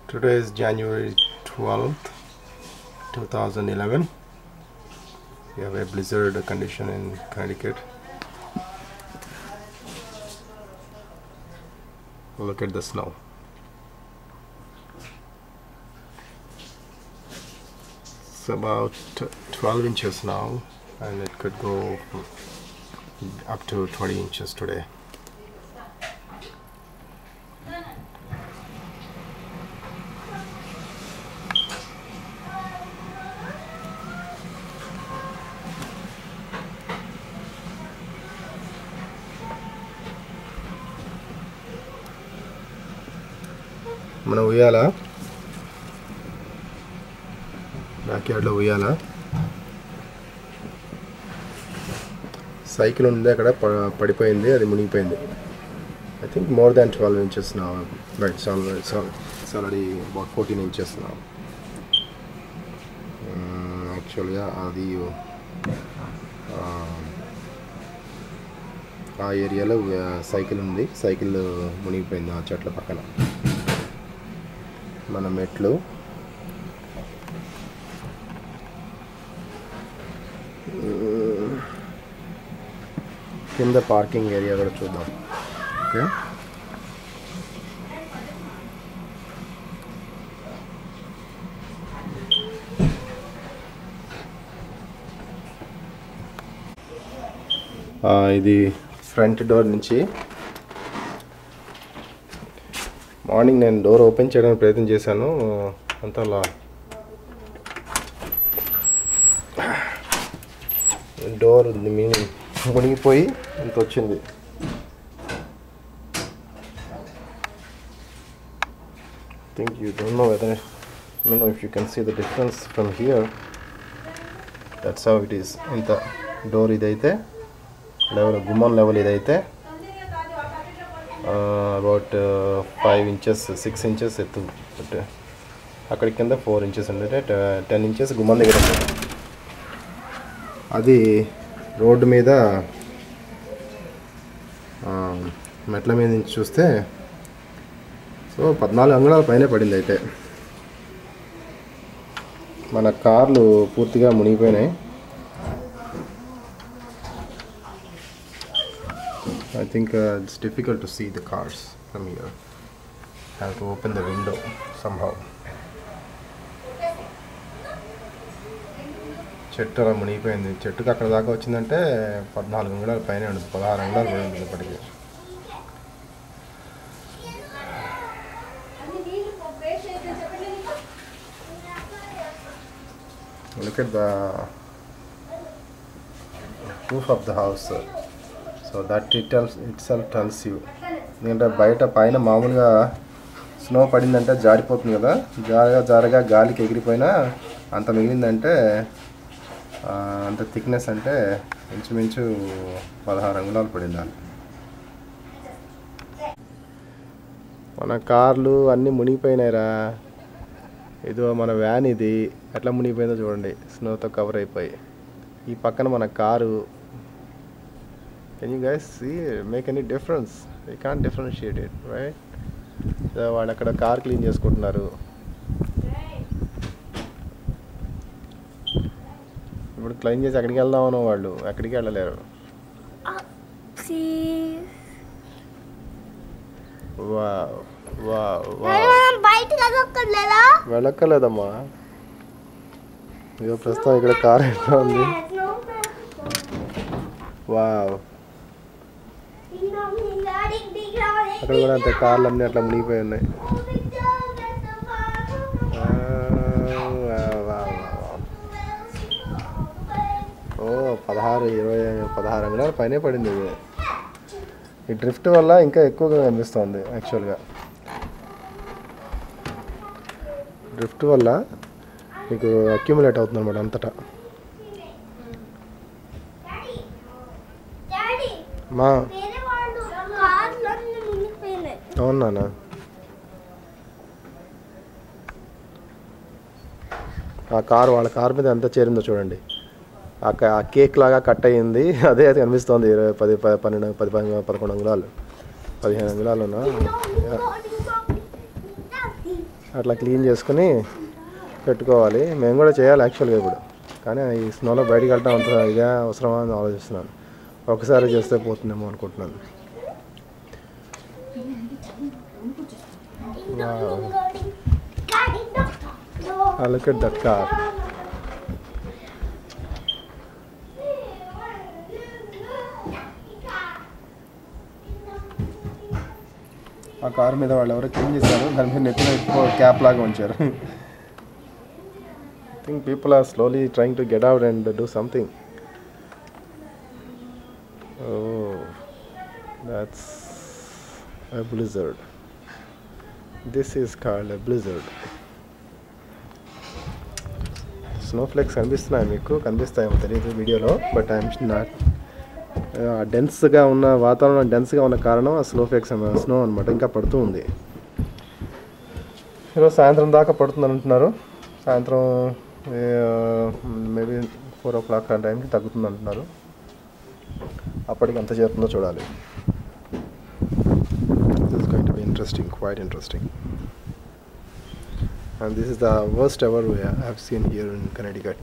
Today is January 12th, 2011. We have a blizzard condition in Connecticut. Look at the snow. It's about 12 inches now, and it could go up to 20 inches today. మన ఉయ్యాల back యార్డ్లో ఉయ్యాల cycle ఉంది అక్కడ పడిపోయింది, అది మునిగిపోయింది. I think more than 12 inches now, but it's already about 14 inches now. Actually అది ఆ ఏరియాలో సైకిల్ ఉంది, సైకిల్ మునిగిపోయింది ఆ చెట్ల పక్కన. మన మెట్లు కింద పార్కింగ్ ఏరియా కూడా చూద్దాం. ఓకే, ఇది ఫ్రంట్ డోర్ నుంచి మార్నింగ్ నేను డోర్ ఓపెన్ చేయడానికి ప్రయత్నం చేశాను, అంతలా డోర్ మునిగిపోయి ఇంత వచ్చింది. I think you don't know if you can see the difference from here. That's how it is. ఇంత డోర్ ఇదైతే లెవెల్, గుమ్మం లెవెల్ ఇదైతే అబౌట్ 5 inches 6 inches ఎత్తు, అక్కడి కింద 4 inches ఉంటే 10 inches గుమ్మం దగ్గర ఉంది. అది రోడ్డు మీద మెట్ల మీద నుంచి చూస్తే 14 అంగుళాల పైన పడింది. అయితే మన కార్లు పూర్తిగా మునిగిపోయినాయి. I think it's difficult to see the cars from here. I have to open the window somehow. చెట్టు అలా మునిగిపోయింది. చెట్టుకి అక్కడ దాకా వచ్చిందంటే 14 అంగుళాల పైన ఉండదు, 16 అంగుళాలు కూడా ఉంటుంది ఇప్పటికీ. Look at the roof of the house. So that itself tells you, ఎందుకంటే బయట పైన మామూలుగా స్నో పడిందంటే జారిపోతుంది కదా, జారగా గాలికి ఎగిరిపోయినా అంత మిగిలిందంటే అంత థిక్నెస్ అంటే ఇంచుమించు 16 అంగుళాలు పడింది. మన కార్లు అన్నీ మునిగిపోయినాయిరా. ఇదో మన వ్యాన్, ఇది ఎట్లా మునిగిపోయిందో చూడండి, స్నోతో కవర్ అయిపోయి. ఈ పక్కన మన car. Can you guys see, make any difference? You can't differentiate it, right? వాళ్ళు అక్కడ కార్ క్లీన్ చేసుకుంటున్నారు. ఇప్పుడు క్లీన్ చేసి అక్కడికి వెళ్దామను, వాళ్ళు అక్కడికి వెళ్ళలేరు. వెళ్ళక్కర్లేదమ్మా, ఇదో ప్రస్తుతం ఇక్కడ కార్ ఎట్లా ఉంది. వావ్, అక్కడ కూడా అంతే, కార్లు అన్నీ అట్లా మునిగిపోయి ఉన్నాయి. ఓ 16 అంగుళాల పైనే పడింది ఇది. ఈ డ్రిఫ్ట్ వల్ల ఇంకా ఎక్కువగా కనిపిస్తుంది. యాక్చువల్గా డ్రిఫ్ట్ వల్ల మీకు అక్యుములేట్ అవుతుంది అన్నమాట అంతటా. మా అవునా, ఆ కారు, వాళ్ళ కారు మీద ఎంత చేరిందో చూడండి. ఆ కేక్ లాగా కట్ అయ్యింది, అదే అది కనిపిస్తుంది. 11 అంగుళాలు 15 అంగుళాలు. అట్లా క్లీన్ చేసుకుని పెట్టుకోవాలి. మేము కూడా చేయాలి యాక్చువల్గా ఇప్పుడు, కానీ ఈ స్నోలో బయటికి వెళ్ళడం అంత ఇదే అవసరమా అని ఆలోచిస్తున్నాను. ఒకసారి చేస్తే పోతుందేమో అనుకుంటున్నాను. Look at that car. ఆ కారు మీద వాళ్ళు ఎవరో క్లీన్ చేశారు, దాని మీద నెత్తిన ఎక్కువ క్యాప్ లాగా ఉంచారు. I think people are slowly trying to get out and do something. Oh, that's a blizzard. This is called a blizzard. Snowflakes కనిపిస్తున్నాయి, మీకు కనిపిస్తాయేమో తెలియదు వీడియోలో, బట్ ఐఎమ్ నాట్. డెన్స్గా ఉన్న వాతావరణం డెన్స్గా ఉన్న కారణం ఆ స్నో అనమాట, ఇంకా పడుతూ ఉంది. ఈరోజు సాయంత్రం దాకా పడుతుందని అంటున్నారు. సాయంత్రం మేబీ 4 o'clock ఆ టైంకి తగ్గుతుంది అంటున్నారు. అప్పటికి ఎంత చేరుతుందో చూడాలి. This is going to be interesting, quite interesting. And this is the worst ever I have seen here in Connecticut.